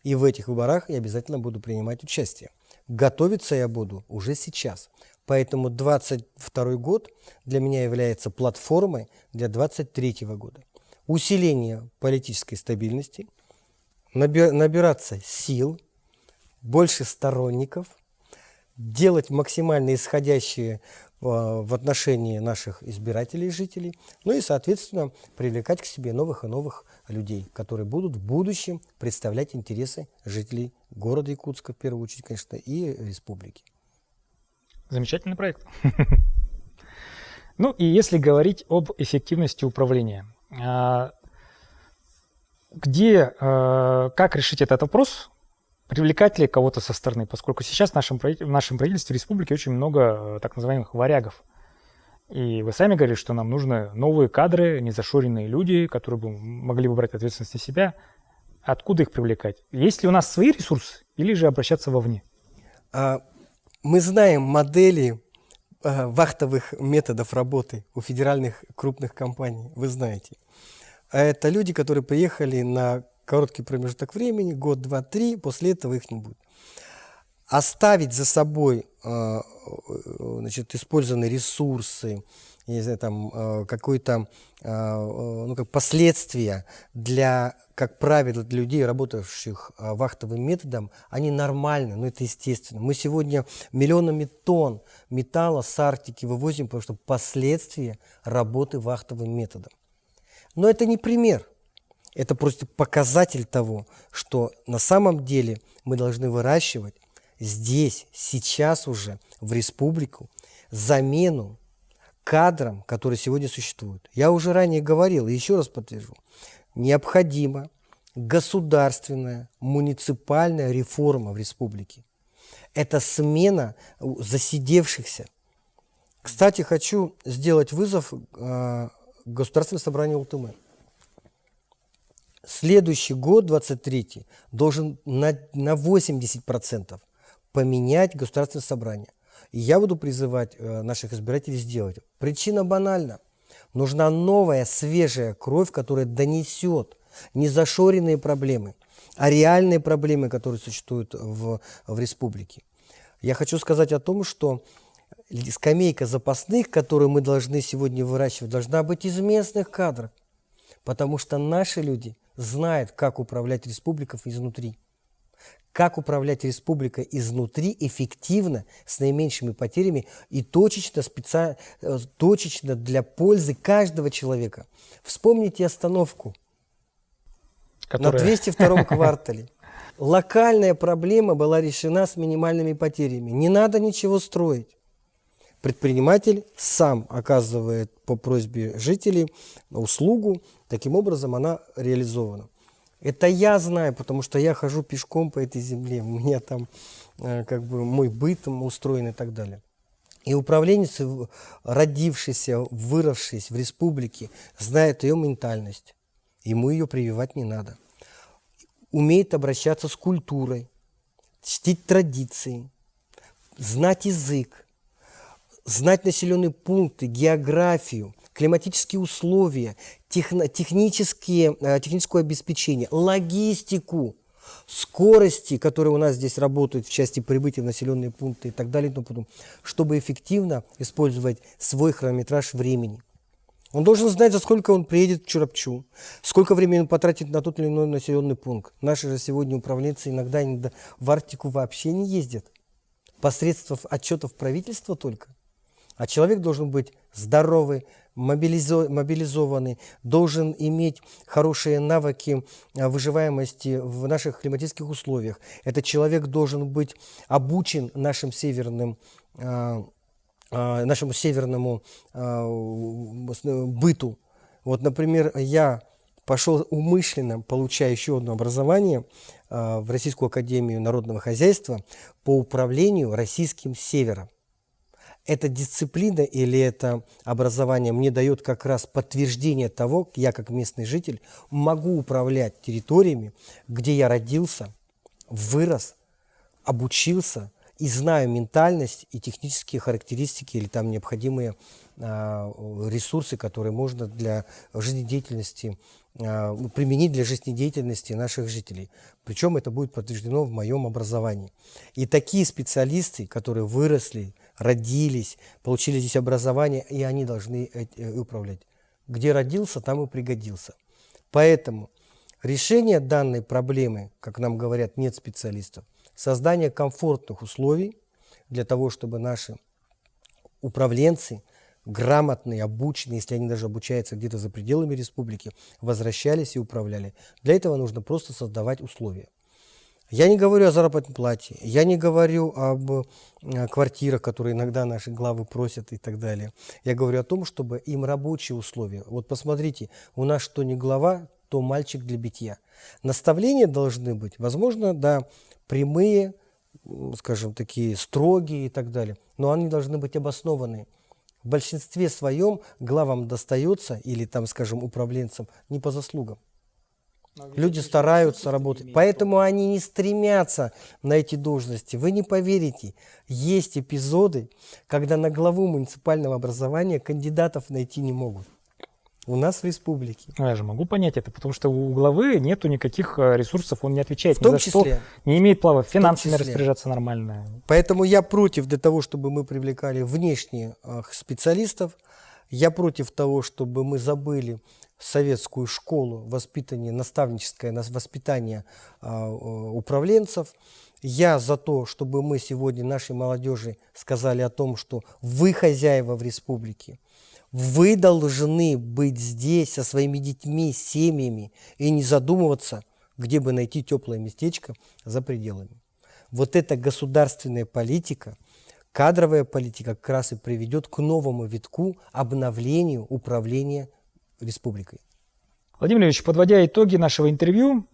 И в этих выборах я обязательно буду принимать участие. Готовиться я буду уже сейчас. Поэтому 2022 год для меня является платформой для 2023 года. Усиление политической стабильности, набираться сил, больше сторонников, делать максимально исходящие в отношении наших избирателей и жителей, ну и, соответственно, привлекать к себе новых и новых людей, которые будут в будущем представлять интересы жителей города Якутска, в первую очередь, конечно, и республики. Замечательный проект. Ну и если говорить об эффективности управления, как решить этот вопрос, привлекать ли кого-то со стороны, поскольку сейчас в нашем правительстве республики очень много так называемых варягов. И вы сами говорили, что нам нужны новые кадры, незашоренные люди, которые бы могли бы брать ответственность на себя. Откуда их привлекать? Есть ли у нас свои ресурсы или же обращаться вовне? Мы знаем модели вахтовых методов работы у федеральных крупных компаний, вы знаете. Это люди, которые приехали на короткий промежуток времени, год, два, три, после этого их не будет. Оставить за собой использованные ресурсы, не знаю, там, какое-то последствия для, как правило, для людей, работающих вахтовым методом, они нормальны, но это естественно. Мы сегодня миллионами тонн металла с Арктики вывозим, потому что последствия работы вахтовым методом. Но это не пример. Это просто показатель того, что на самом деле мы должны выращивать здесь, сейчас уже, в республику, замену кадрам, которые сегодня существуют. Я уже ранее говорил, и еще раз подтвержу, необходима государственная муниципальная реформа в республике. Это смена засидевшихся. Кстати, хочу сделать вызов Государственному собранию Ултумен. Следующий год, 23-й, должен на 80% поменять Государственное собрание. И я буду призывать наших избирателей сделать. Причина банальна. Нужна новая, свежая кровь, которая донесет не зашоренные проблемы, а реальные проблемы, которые существуют в республике. Я хочу сказать о том, что скамейка запасных, которую мы должны сегодня выращивать, должна быть из местных кадров. Потому что наши люди знают, как управлять республикой изнутри. как управлять республикой изнутри эффективно, с наименьшими потерями и точечно, точечно для пользы каждого человека. Вспомните остановку на 202-м квартале. Локальная проблема была решена с минимальными потерями. Не надо ничего строить. Предприниматель сам оказывает по просьбе жителей услугу, таким образом она реализована. Это я знаю, потому что я хожу пешком по этой земле, у меня там мой быт устроен и так далее. И управленец, родившийся, выросший в республике, знает ее ментальность, ему ее прививать не надо. Умеет обращаться с культурой, чтить традиции, знать язык, знать населенные пункты, географию, климатические условия, техническое обеспечение, логистику, скорости, которые у нас здесь работают в части прибытия в населенные пункты и так далее, чтобы эффективно использовать свой хронометраж времени. Он должен знать, за сколько он приедет в Чурапчу, сколько времени он потратит на тот или иной населенный пункт. Наши же сегодня управленцы иногда в Арктику вообще не ездят. Посредством отчетов правительства только. А человек должен быть здоровый, мобилизованный, должен иметь хорошие навыки выживаемости в наших климатических условиях. Этот человек должен быть обучен нашему северному быту. Вот, например, я пошел умышленно, получая еще одно образование в Российскую академию народного хозяйства по управлению российским севером. Эта дисциплина или это образование мне дает как раз подтверждение того, я как местный житель могу управлять территориями, где я родился, вырос, обучился и знаю ментальность и технические характеристики или там необходимые ресурсы, которые можно для жизнедеятельности применить для жизнедеятельности наших жителей. Причем это будет подтверждено в моем образовании. И такие специалисты, которые выросли, родились, получили здесь образование, и они должны управлять. Где родился, там и пригодился. Поэтому решение данной проблемы, как нам говорят, нет специалистов. Создание комфортных условий для того, чтобы наши управленцы, грамотные, обученные, если они даже обучаются где-то за пределами республики, возвращались и управляли. Для этого нужно просто создавать условия. Я не говорю о заработной плате, я не говорю об квартирах, которые иногда наши главы просят и так далее. Я говорю о том, чтобы им рабочие условия. Вот посмотрите, у нас что не глава, то мальчик для битья. Наставления должны быть, возможно, да, прямые, скажем, такие строгие и так далее, но они должны быть обоснованные. В большинстве своем главам достается, или там, скажем, управленцам, не по заслугам. Люди стараются работать, поэтому они не стремятся на эти должности. Вы не поверите, есть эпизоды, когда на главу муниципального образования кандидатов найти не могут. У нас в республике. Я же могу понять это, потому что у главы нету никаких ресурсов, он не отвечает ни за что, не имеет права финансами распоряжаться нормально. Поэтому я против для того, чтобы мы привлекали внешних специалистов, я против того, чтобы мы забыли советскую школу воспитания, наставническое воспитание управленцев. Я за то, чтобы мы сегодня нашей молодежи сказали о том, что вы хозяева в республике. Вы должны быть здесь со своими детьми, семьями и не задумываться, где бы найти теплое местечко за пределами. Вот эта государственная политика, кадровая политика как раз и приведет к новому витку, обновлению управления республикой. Владимир Ильич, подводя итоги нашего интервью,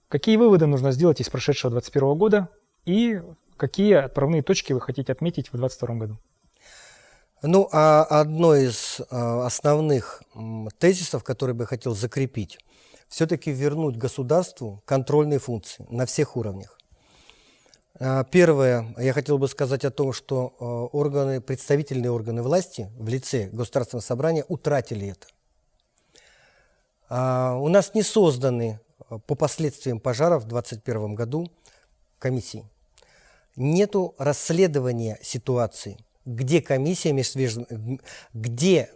какие выводы нужно сделать из прошедшего 2021 года и какие отправные точки вы хотите отметить в 2022 году? Ну, одно из основных тезисов, которые бы я хотел закрепить, все-таки вернуть государству контрольные функции на всех уровнях. Первое, я хотел бы сказать о том, что представительные органы власти в лице Государственного собрания утратили это. У нас не созданы по последствиям пожаров в 2021 году комиссии. Нету расследования ситуации. Где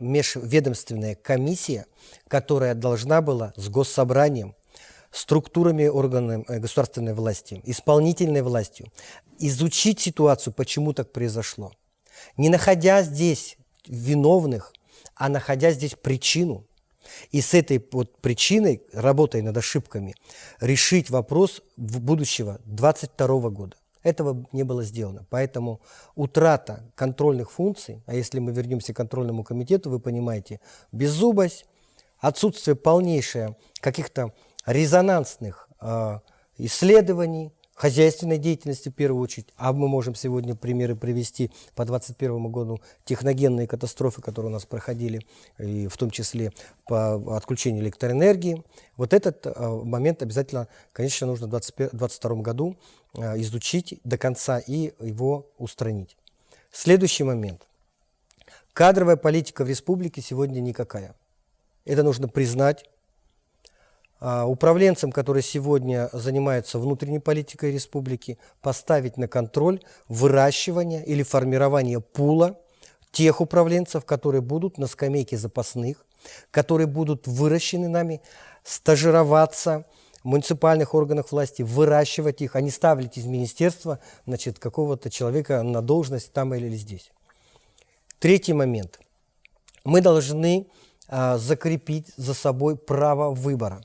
межведомственная комиссия, которая должна была с Госсобранием, структурами органов государственной власти, исполнительной властью, изучить ситуацию, почему так произошло. Не находя здесь виновных, а находя здесь причину. И с этой вот причиной, работая над ошибками, решить вопрос будущего 2022 года. Этого не было сделано. Поэтому утрата контрольных функций, а если мы вернемся к контрольному комитету, вы понимаете, беззубость, отсутствие полнейшее каких-то резонансных исследований, хозяйственной деятельности в первую очередь, а мы можем сегодня примеры привести по 2021 году, техногенные катастрофы, которые у нас проходили, и в том числе по отключению электроэнергии. Вот этот момент обязательно, конечно, нужно в 2022 году изучить до конца и его устранить. Следующий момент. Кадровая политика в республике сегодня никакая. Это нужно признать. Управленцам, которые сегодня занимаются внутренней политикой республики, поставить на контроль выращивание или формирование пула тех управленцев, которые будут на скамейке запасных, которые будут выращены нами, стажироваться в муниципальных органах власти, выращивать их, а не ставить из министерства, значит, какого-то человека на должность там или здесь. Третий момент. Мы должны закрепить за собой право выбора.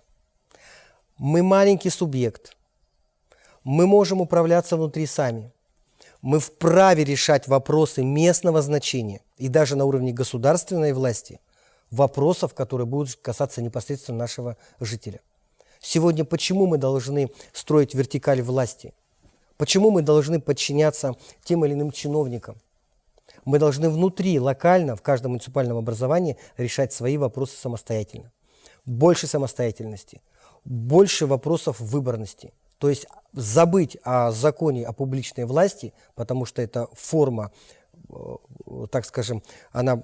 Мы маленький субъект, мы можем управляться внутри сами, мы вправе решать вопросы местного значения и даже на уровне государственной власти вопросов, которые будут касаться непосредственно нашего жителя. Сегодня почему мы должны строить вертикаль власти? Почему мы должны подчиняться тем или иным чиновникам? Мы должны внутри, локально, в каждом муниципальном образовании решать свои вопросы самостоятельно. Больше самостоятельности. Больше вопросов выборности. То есть забыть о законе о публичной власти, потому что это форма, так скажем, она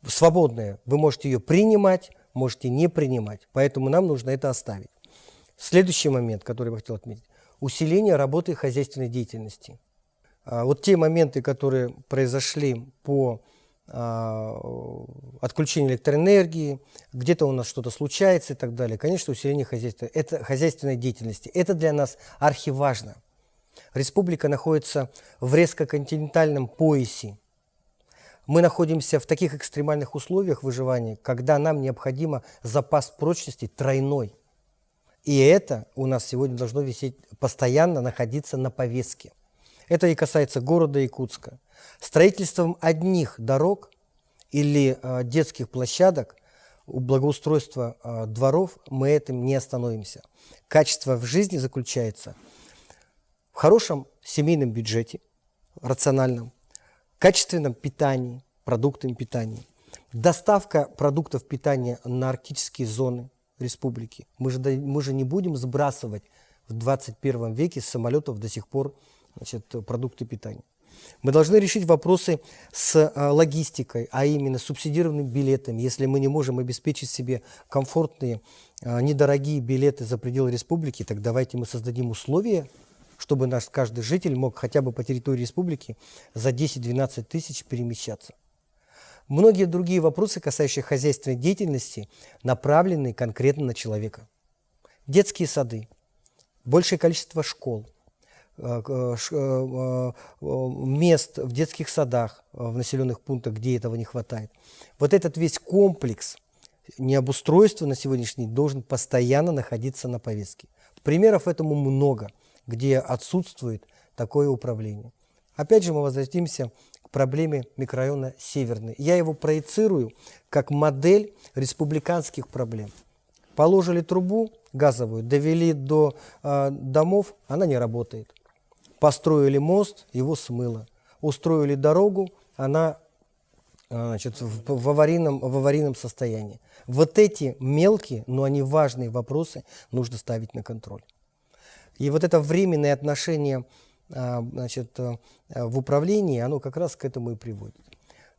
свободная. Вы можете ее принимать, можете не принимать. Поэтому нам нужно это оставить. Следующий момент, который я хотел отметить. Усиление работы хозяйственной деятельности. Вот те моменты, которые произошли по отключение электроэнергии, где-то у нас что-то случается и так далее. Конечно, усиление хозяйственной деятельности. Это для нас архиважно. Республика находится в резко-континентальном поясе. Мы находимся в таких экстремальных условиях выживания, когда нам необходимо запас прочности тройной. И это у нас сегодня должно висеть, постоянно находиться на повестке. Это и касается города Якутска. Строительством одних дорог или детских площадок, благоустройства дворов мы этим не остановимся. Качество в жизни заключается в хорошем семейном бюджете, рациональном, качественном питании, продуктами питания, доставка продуктов питания на арктические зоны республики. Мы же не будем сбрасывать в 21 веке с самолетов до сих пор, значит, продукты питания. Мы должны решить вопросы с логистикой, а именно субсидированными билетами. Если мы не можем обеспечить себе комфортные, недорогие билеты за пределы республики, так давайте мы создадим условия, чтобы наш каждый житель мог хотя бы по территории республики за 10-12 тысяч перемещаться. Многие другие вопросы, касающиеся хозяйственной деятельности, направлены конкретно на человека. Детские сады, большее количество школ, мест в детских садах, в населенных пунктах, где этого не хватает. Вот этот весь комплекс необустройства на сегодняшний день должен постоянно находиться на повестке. Примеров этому много, где отсутствует такое управление. Опять же мы возвратимся к проблеме микрорайона Северный. Я его проецирую как модель республиканских проблем. Положили трубу газовую, довели до домов, она не работает. Построили мост, его смыло. Устроили дорогу, она, значит, в аварийном состоянии. Вот эти мелкие, но они важные вопросы нужно ставить на контроль. И вот это временное отношение, значит, в управлении, оно как раз к этому и приводит.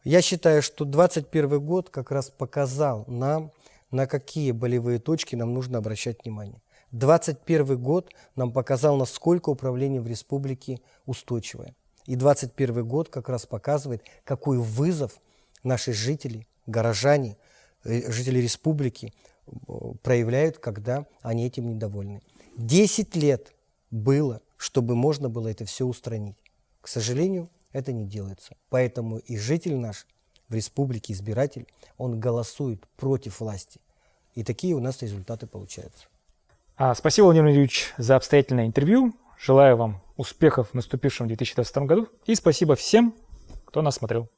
Я считаю, что 2021 год как раз показал нам, на какие болевые точки нам нужно обращать внимание. 2021 год нам показал, насколько управление в республике устойчивое. И 2021 год как раз показывает, какой вызов наши жители, горожане, жители республики проявляют, когда они этим недовольны. 10 лет было, чтобы можно было это все устранить. К сожалению, это не делается. Поэтому и житель наш в республике, избиратель, он голосует против власти. И такие у нас результаты получаются. Спасибо, Владимир Юрьевич, за обстоятельное интервью. Желаю вам успехов в наступившем 2022 году. И спасибо всем, кто нас смотрел.